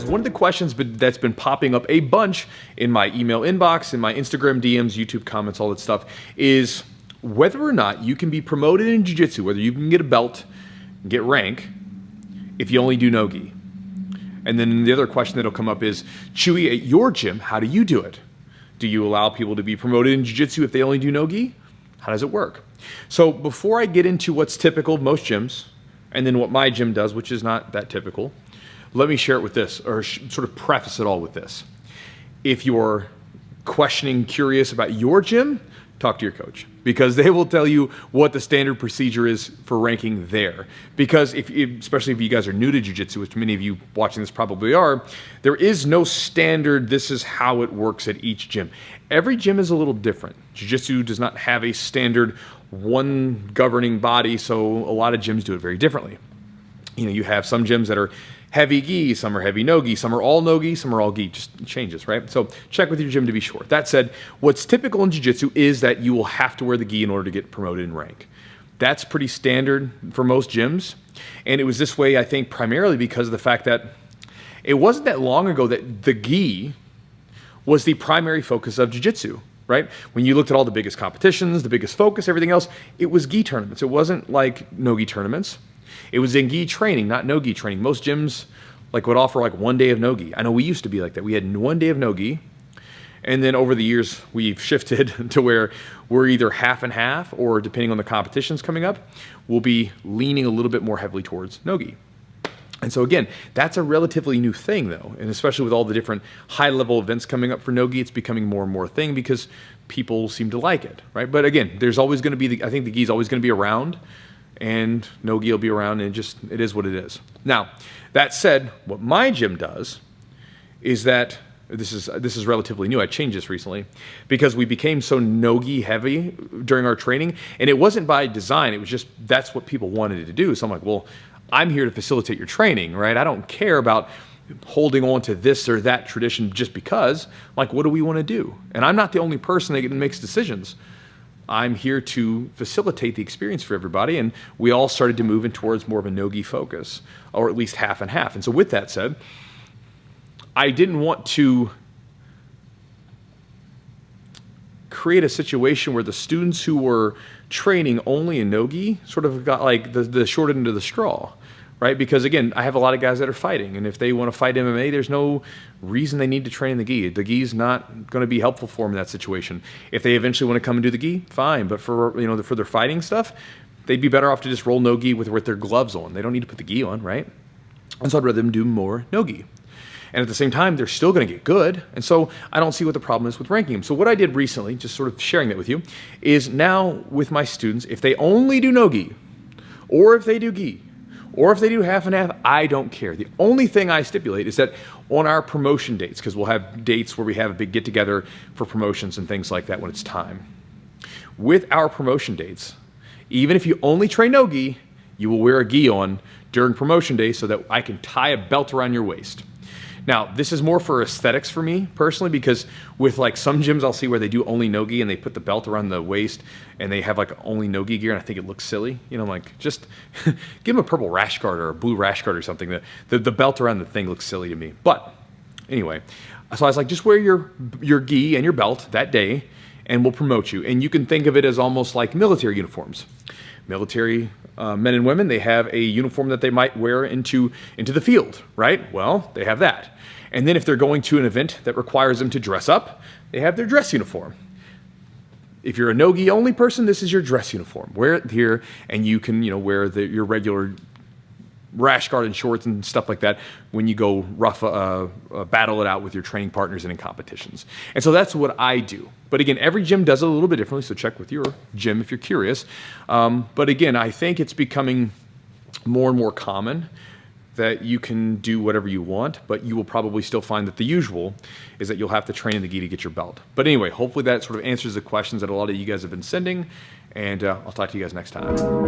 one of the questions that's been popping up a bunch in my email inbox, in my Instagram DMs, YouTube comments, all that stuff, is whether or not you can be promoted in jiu-jitsu, whether you can get a belt, get rank, if you only do no-gi. And then the other question that'll come up is, Chewy, at your gym, how do you do it? Do you allow people to be promoted in jiu-jitsu if they only do no-gi? How does it work? So before I get into what's typical of most gyms, and then what my gym does, which is not that typical, let me share it with this, or sort of preface it all with this. If you're questioning, curious about your gym, talk to your coach, because they will tell you what the standard procedure is for ranking there. Because especially if you guys are new to jiu-jitsu, which many of you watching this probably are, there is no standard, this is how it works at each gym. Every gym is a little different. Jiu-jitsu does not have a standard one governing body, so a lot of gyms do it very differently. You have some gyms that are heavy gi, some are heavy no-gi, some are all no-gi, some are all gi, just changes, right? So check with your gym to be sure. That said, what's typical in jiu-jitsu is that you will have to wear the gi in order to get promoted in rank. That's pretty standard for most gyms. And it was this way, I think, primarily because of the fact that it wasn't that long ago that the gi was the primary focus of jiu-jitsu, right? When you looked at all the biggest competitions, the biggest focus, everything else, it was gi tournaments. It wasn't like no-gi tournaments. It was in gi training, not no-gi training. Most gyms would offer one day of no-gi. I know we used to be like that. We had 1 day of no-gi, and then over the years we've shifted to where we're either half and half, or depending on the competitions coming up, we'll be leaning a little bit more heavily towards no-gi. And so again, that's a relatively new thing though, and especially with all the different high-level events coming up for no-gi, it's becoming more and more a thing because people seem to like it, right? But again, there's always going to be, I think the gi is always going to be around, and no-gi will be around, and it is what it is. Now, that said, what my gym does is that, this is relatively new, I changed this recently, because we became so no-gi heavy during our training, and it wasn't by design, it was just, that's what people wanted to do. So I'm like, well, I'm here to facilitate your training, right? I don't care about holding on to this or that tradition just because, what do we want to do? And I'm not the only person that makes decisions. I'm here to facilitate the experience for everybody, and we all started to move in towards more of a no-gi focus, or at least half and half. And so with that said, I didn't want to create a situation where the students who were training only in no-gi sort of got the short end of the straw, right? Because again, I have a lot of guys that are fighting, and if they want to fight MMA, there's no reason they need to train in the gi. The gi is not going to be helpful for them in that situation. If they eventually want to come and do the gi, fine. But for for their fighting stuff, they'd be better off to just roll no gi with their gloves on. They don't need to put the gi on, right? And so I'd rather them do more no gi. And at the same time, they're still going to get good. And so I don't see what the problem is with ranking them. So what I did recently, just sort of sharing that with you, is now with my students, if they only do no gi, or if they do gi, or if they do half and half, I don't care. The only thing I stipulate is that on our promotion dates, because we'll have dates where we have a big get-together for promotions and things like that when it's time. With our promotion dates, even if you only train no gi, you will wear a gi on during promotion day so that I can tie a belt around your waist. Now, this is more for aesthetics for me personally, because with some gyms I'll see where they do only no-gi and they put the belt around the waist and they have only no-gi gear, and I think it looks silly. Just give them a purple rash guard or a blue rash guard or something. The belt around the thing looks silly to me. But anyway, so I was like, just wear your gi and your belt that day and we'll promote you. And you can think of it as almost like military uniforms. Military men and women, they have a uniform that they might wear into the field, right? Well, they have that. And then if they're going to an event that requires them to dress up, they have their dress uniform. If you're a no-gi only person, this is your dress uniform. Wear it here, and you can wear your regular rash guard and shorts and stuff like that when you go battle it out with your training partners and in competitions. And so that's what I do. But again, every gym does it a little bit differently, so check with your gym if you're curious. But again, I think it's becoming more and more common that you can do whatever you want, but you will probably still find that the usual is that you'll have to train in the gi to get your belt. But anyway, hopefully that sort of answers the questions that a lot of you guys have been sending, and I'll talk to you guys next time.